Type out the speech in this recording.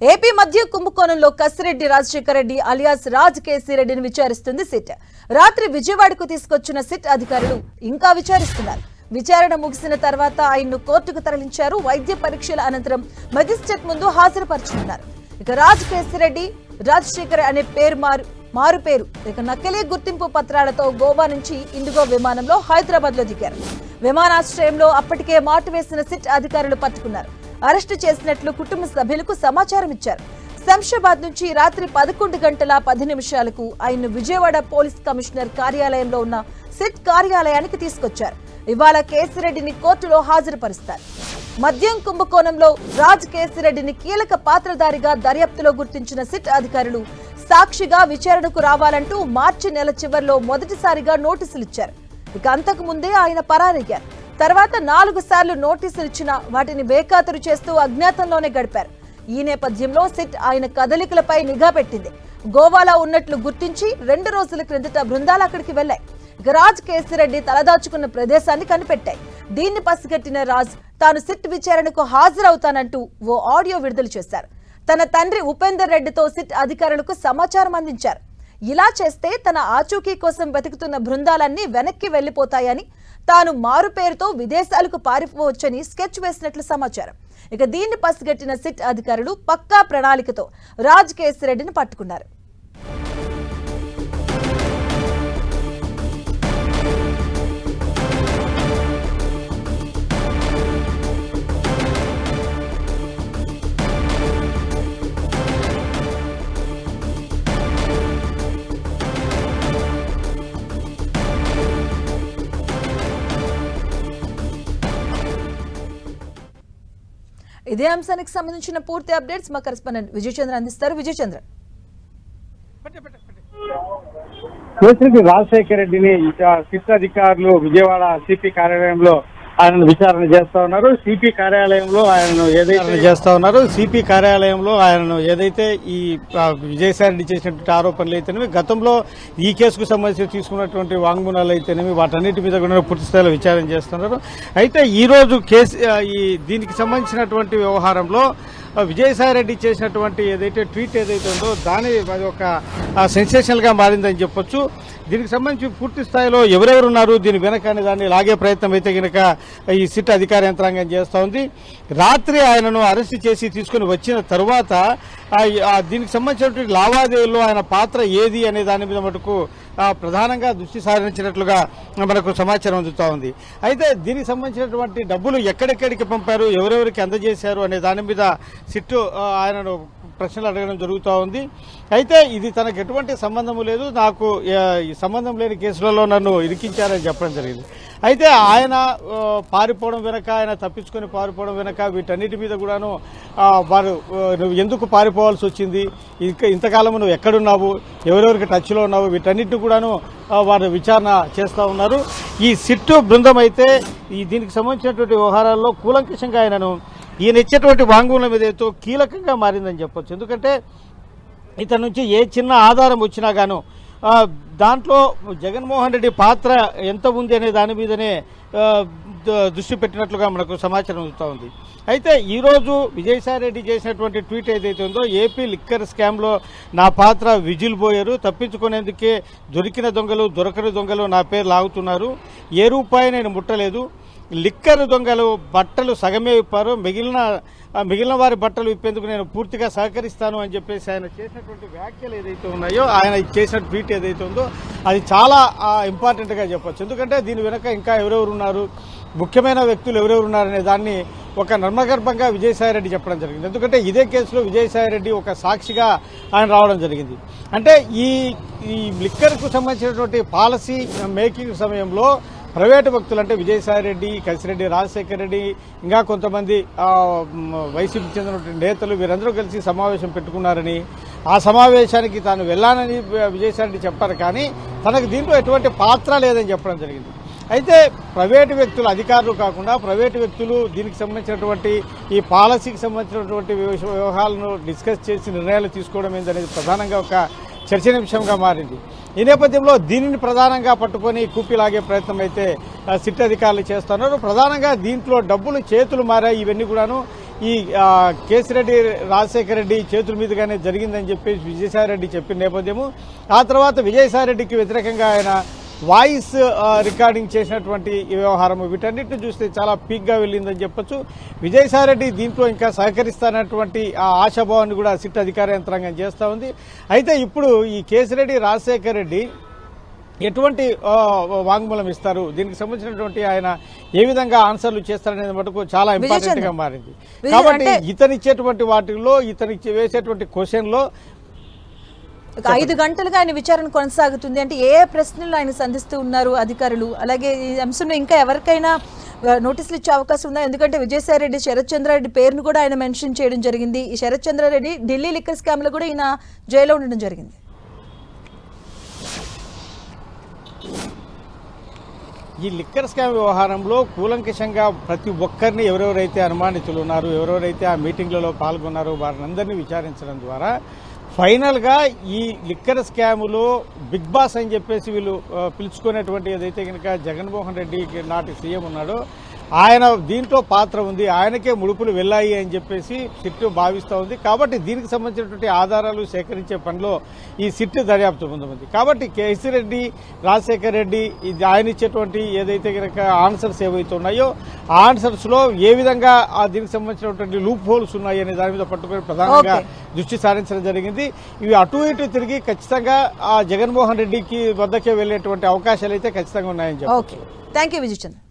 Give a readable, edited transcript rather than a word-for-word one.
AP మధ్య కుంభకోణంలో Kasireddy Rajasekhar Reddy alias Raj KC రెడ్డిని విచారిస్తుంది సిట్. రాత్రి విజయవాడకు తీసుకొచ్చిన సిట్ అధికారులు ఇంకా విచారిస్తున్నారు. విచారణ ముగిసిన తర్వాత ఆయన్ను కోర్టుకు తరలించారు. వైద్య పరీక్షల అనంతరం మెజిస్ట్రేట్ ముందు హాజరుపరచనున్నారు. ఇక రాజ్ కేసీ రెడ్డి రాజశేఖర్ అనే పేరు మారు పేరు ఇక నకిలీ గుర్తింపు పత్రాలతో గోవా నుంచి ఇండిగో విమానంలో హైదరాబాద్ లో దిగారు. విమానాశ్రయంలో అప్పటికే మాటు వేసిన సిట్ అధికారులు పట్టుకున్నారు. అరెస్టు చేసినట్లు కుటుంబ సభ్యులకు సమాచారం ఇచ్చారు. శంషాబాద్ నుంచి రాత్రి 11:10 ఆయన్ను విజయవాడ పోలీస్ కమిషనర్ కార్యాలయంలో ఉన్న సిట్ కార్యాలయానికి తీసుకొచ్చారు. ఇవాళ కేసిరెడ్డిని కోర్టులో హాజరుపరుస్తారు. మద్యం కుంభకోణంలో రాజ్ కేసిరెడ్డిని కీలక పాత్రధారిగా దర్యాప్తులో గుర్తించిన సిట్ అధికారులు సాక్షిగా విచారణకు రావాలంటూ మార్చి నెల చివర్లో మొదటిసారిగా నోటీసులు ఇచ్చారు. ఇక అంతకు ముందే ఆయన పరారయ్యారు. తర్వాత 4 సార్లు నోటీసులు ఇచ్చినా వాటిని బేఖాతరు చేస్తూ అజ్ఞాతంలోనే గడిపారు. ఈ నేపథ్యంలో సిట్ ఆయన కదలికలపై నిఘా పెట్టింది. గోవాలో ఉన్నట్లు గుర్తించి 2 రోజుల క్రిందట బృందాలు అక్కడికి వెళ్లాయి. ఇక రాజ్ కేసిరెడ్డి తలదాచుకున్న ప్రదేశాన్ని కనిపెట్టాయి. దీన్ని పసిగట్టిన రాజ్ తాను సిట్ విచారణకు హాజరవుతానంటూ ఓ ఆడియో విడుదల చేశారు. తన తండ్రి ఉపేందర్ రెడ్డితో సిట్ అధికారులకు సమాచారం అందించారు. ఇలా చేస్తే తన ఆచూకీ కోసం వెతుకుతున్న బృందాలన్నీ వెనక్కి వెళ్లిపోతాయని, తాను మారు పేరుతో విదేశాలకు పారిపోవచ్చని స్కెచ్ వేసినట్లు సమాచారం. ఇక దీన్ని పసిగట్టిన సిట్ అధికారులు పక్కా ప్రణాళికతో రాజ్ కేసిరెడ్డిని పట్టుకున్నారు. ఇదే అంశానికి సంబంధించిన పూర్తి అప్డేట్స్ మా కరెస్పాండెంట్ విజయచంద్ర అందిస్తారు. విజయచంద్ర, కేసిరెడ్డి రాజశేఖర్ రెడ్డిని సిట్ అధికారులు విజయవాడ సిపి కార్యాలయంలో ఆయనను విచారణ చేస్తా ఉన్నారు. సిపి కార్యాలయంలో ఆయనను ఏదైతే ఈ విజయసాయి రెడ్డి చేసినటువంటి ఆరోపణలు అయితేనేమి, గతంలో ఈ కేసుకు సంబంధించి తీసుకున్నటువంటి వాంగ్మూలాలు అయితేనేమి, వాటన్నిటి మీద కూడా పూర్తి స్థాయిలో విచారణ చేస్తున్నారు. అయితే ఈ రోజు దీనికి సంబంధించినటువంటి వ్యవహారంలో విజయసాయి రెడ్డి చేసినటువంటి ఏదైతే ట్వీట్ ఏదైతే ఉందో దాని అది ఒక సెన్సేషనల్ గా మారిందని చెప్పొచ్చు. దీనికి సంబంధించి పూర్తి స్థాయిలో ఎవరెవరు ఉన్నారు దీని వెనక అనే దాన్ని లాగే ప్రయత్నం అయితే కనుక ఈ సిట్ అధికార యంత్రాంగం చేస్తూ ఉంది. రాత్రి ఆయనను అరెస్ట్ చేసి తీసుకుని వచ్చిన తర్వాత దీనికి సంబంధించినటువంటి లావాదేవీల్లో ఆయన పాత్ర ఏది అనే దాని మీద మటుకు ప్రధానంగా దృష్టి సారించినట్లుగా మనకు సమాచారం అందుతూ ఉంది. అయితే దీనికి సంబంధించినటువంటి డబ్బులు ఎక్కడెక్కడికి పంపారు, ఎవరెవరికి అందజేశారు అనే దాని మీద సిట్టు ఆయనను ప్రశ్నలు అడగడం జరుగుతూ ఉంది. అయితే ఇది తనకు ఎటువంటి సంబంధము లేదు, నాకు సంబంధం లేని కేసులలో నన్ను ఇరికించారని చెప్పడం జరిగింది. అయితే ఆయన పారిపోవడం వెనక, ఆయన తప్పించుకొని పారిపోవడం వెనక వీటన్నిటి మీద కూడాను వారు నువ్వు ఎందుకు పారిపోవాల్సి వచ్చింది, ఇంతకాలం నువ్వు ఎక్కడున్నావు, ఎవరెవరికి టచ్లో ఉన్నావు, వీటన్నిటిని కూడాను వారు విచారణ చేస్తూ ఉన్నారు. ఈ సిట్టు బృందం అయితే దీనికి సంబంధించినటువంటి వ్యవహారాల్లో కూలంకషంగా ఈయన ఇచ్చేటువంటి వాంగ్మూలం ఏదైతే కీలకంగా మారిందని చెప్పొచ్చు. ఎందుకంటే ఇతని నుంచి ఏ చిన్న ఆధారం వచ్చినా గాను దాంట్లో జగన్మోహన్ రెడ్డి పాత్ర ఎంత ఉంది అనే దాని మీదనే దృష్టి పెట్టినట్లుగా మనకు సమాచారం అందుతూ ఉంది. అయితే ఈరోజు విజయసాయి రెడ్డి చేసినటువంటి ట్వీట్ ఏదైతే ఉందో, ఏపీ లిక్కర్ స్కామ్లో నా పాత్ర విజిల్ బోయరు, తప్పించుకునేందుకే దొరికిన దొంగలు దొరకని దొంగలు నా పేరు లాగుతున్నారు, ఏ రూపాయి నేను ముట్టలేదు, లిక్కర్ దొంగలు బట్టలు సగమే విప్పారు, మిగిలిన వారి బట్టలు విప్పేందుకు నేను పూర్తిగా సహకరిస్తాను అని చెప్పేసి ఆయన చేసినటువంటి వ్యాఖ్యలు ఏదైతే ఉన్నాయో, ఆయన చేసిన ట్వీట్ ఏదైతే ఉందో అది చాలా ఇంపార్టెంట్గా చెప్పొచ్చు. ఎందుకంటే దీని వెనక ఇంకా ఎవరెవరు ఉన్నారు, ముఖ్యమైన వ్యక్తులు ఎవరెవరు ఉన్నారనే దాన్ని ఒక నర్మగర్భంగా విజయసాయి రెడ్డి చెప్పడం జరిగింది. ఎందుకంటే ఇదే కేసులో విజయసాయి రెడ్డి ఒక సాక్షిగా ఆయన రావడం జరిగింది. అంటే ఈ లిక్కర్కు సంబంధించినటువంటి పాలసీ మేకింగ్ సమయంలో ప్రైవేటు భక్తులు అంటే విజయసాయి రెడ్డి, కసిరెడ్డి రాజశేఖర్ రెడ్డి, ఇంకా కొంతమంది వైసీపీకి చెందినటువంటి నేతలు వీరందరూ కలిసి సమావేశం పెట్టుకున్నారని, ఆ సమావేశానికి తాను వెళ్లానని విజయసాయి రెడ్డి చెప్పారు. కానీ తనకు దీంట్లో ఎటువంటి పాత్ర లేదని చెప్పడం జరిగింది. అయితే ప్రైవేటు వ్యక్తులు, అధికారులు కాకుండా ప్రైవేటు వ్యక్తులు దీనికి సంబంధించినటువంటి ఈ పాలసీకి సంబంధించినటువంటి వ్యవహారాలను డిస్కస్ చేసి నిర్ణయాలు తీసుకోవడం ఏందనేది ప్రధానంగా ఒక చర్చనీయాంశంగా మారింది. ఈ నేపథ్యంలో దీనిని ప్రధానంగా పట్టుకొని కూపిలాగే ప్రయత్నం అయితే సిట్ అధికారులు చేస్తున్నారు. ప్రధానంగా దీంట్లో డబ్బులు చేతులు మారాయి. ఇవన్నీ కూడాను ఈ కేసిరెడ్డి రాజశేఖర రెడ్డి చేతుల మీదుగానే జరిగిందని చెప్పేసి విజయసాయి రెడ్డి చెప్పిన నేపథ్యము, ఆ తర్వాత విజయసాయి రెడ్డికి వ్యతిరేకంగా ఆయన వాయిస్ రికార్డింగ్ చేసినటువంటి ఈ వ్యవహారం, వీటన్నిటిని చూస్తే చాలా పీక్గా వెళ్ళిందని చెప్పొచ్చు. విజయసాయి రెడ్డి దీంట్లో ఇంకా సహకరిస్తానటువంటి ఆ ఆశాభావాన్ని కూడా సిట్ అధికార యంత్రాంగం చేస్తూ ఉంది. అయితే ఇప్పుడు ఈ కేసిరెడ్డి రాజశేఖర రెడ్డి ఎటువంటి వాంగ్మూలం ఇస్తారు, దీనికి సంబంధించినటువంటి ఆయన ఏ విధంగా ఆన్సర్లు చేస్తారనేది మటుకు చాలా ఇంపార్టెంట్ గా మారింది. కాబట్టి ఇతనిచ్చేటువంటి వాటిల్లో, ఇతనికి వేసేటువంటి క్వశ్చన్ లో 5 గంటలుగా ఆయన విచారణ కొనసాగుతుంది. అంటే ఏ ప్రశ్నలు ఆయన సంధిస్తూ ఉన్నారు అధికారులు, అలాగే ఈ అంశంలో ఇంకా ఎవరికైనా నోటీసులు ఇచ్చే అవకాశం ఉందా? ఎందుకంటే విజయసాయి రెడ్డి, శరత్ చంద్రారెడ్డి పేరును కూడా ఆయన మెన్షన్ చేయడం జరిగింది. ఈ శరత్ చంద్రారెడ్డి ఢిల్లీ లిక్కర్ స్కామ్ లో కూడా ఈయన జైల్లో ఉండడం జరిగింది. ఈ లిక్కర్ స్కామ్ వ్యవహారంలో కూలంకషంగా ప్రతి ఒక్కరిని ఎవరెవరైతే అనుమానితులు ఉన్నారు, ఎవరెవరైతే ఆ మీటింగ్లలో పాల్గొన్నారో వారిని విచారించడం ద్వారా ఫైనల్ గా ఈ లిక్కర్ స్కాములో బిగ్ బాస్ అని చెప్పేసి వీళ్ళు పిలుచుకునేటువంటి ఏదైతే కనుక జగన్మోహన్ రెడ్డి నాటి సీఎం ఉన్నాడో ఆయన దీంట్లో పాత్ర ఉంది, ఆయనకే ముడుపులు వెళ్ళాయి అని చెప్పేసి సిట్ భావిస్తూ ఉంది. కాబట్టి దీనికి సంబంధించినటువంటి ఆధారాలు సేకరించే పనిలో ఈ సిట్ దర్యాప్తు పొందుతుంది. కాబట్టి కేసిరెడ్డి రాజశేఖర రెడ్డి ఆయన ఇచ్చేటువంటి ఏదైతే కనుక ఆన్సర్స్ ఏవైతే ఉన్నాయో ఆ ఆన్సర్స్ లో ఏ విధంగా దీనికి సంబంధించినటువంటి లూప్ హోల్స్ ఉన్నాయి అనే దాని మీద పట్టుకుని ప్రధానంగా దృష్టి సారించడం జరిగింది. ఇవి అటు ఇటు తిరిగి ఖచ్చితంగా ఆ జగన్మోహన్ రెడ్డికి వద్దకే వెళ్లేటువంటి అవకాశాలు అయితే ఖచ్చితంగా ఉన్నాయని చెప్పారు. Thank you Vijayachandra.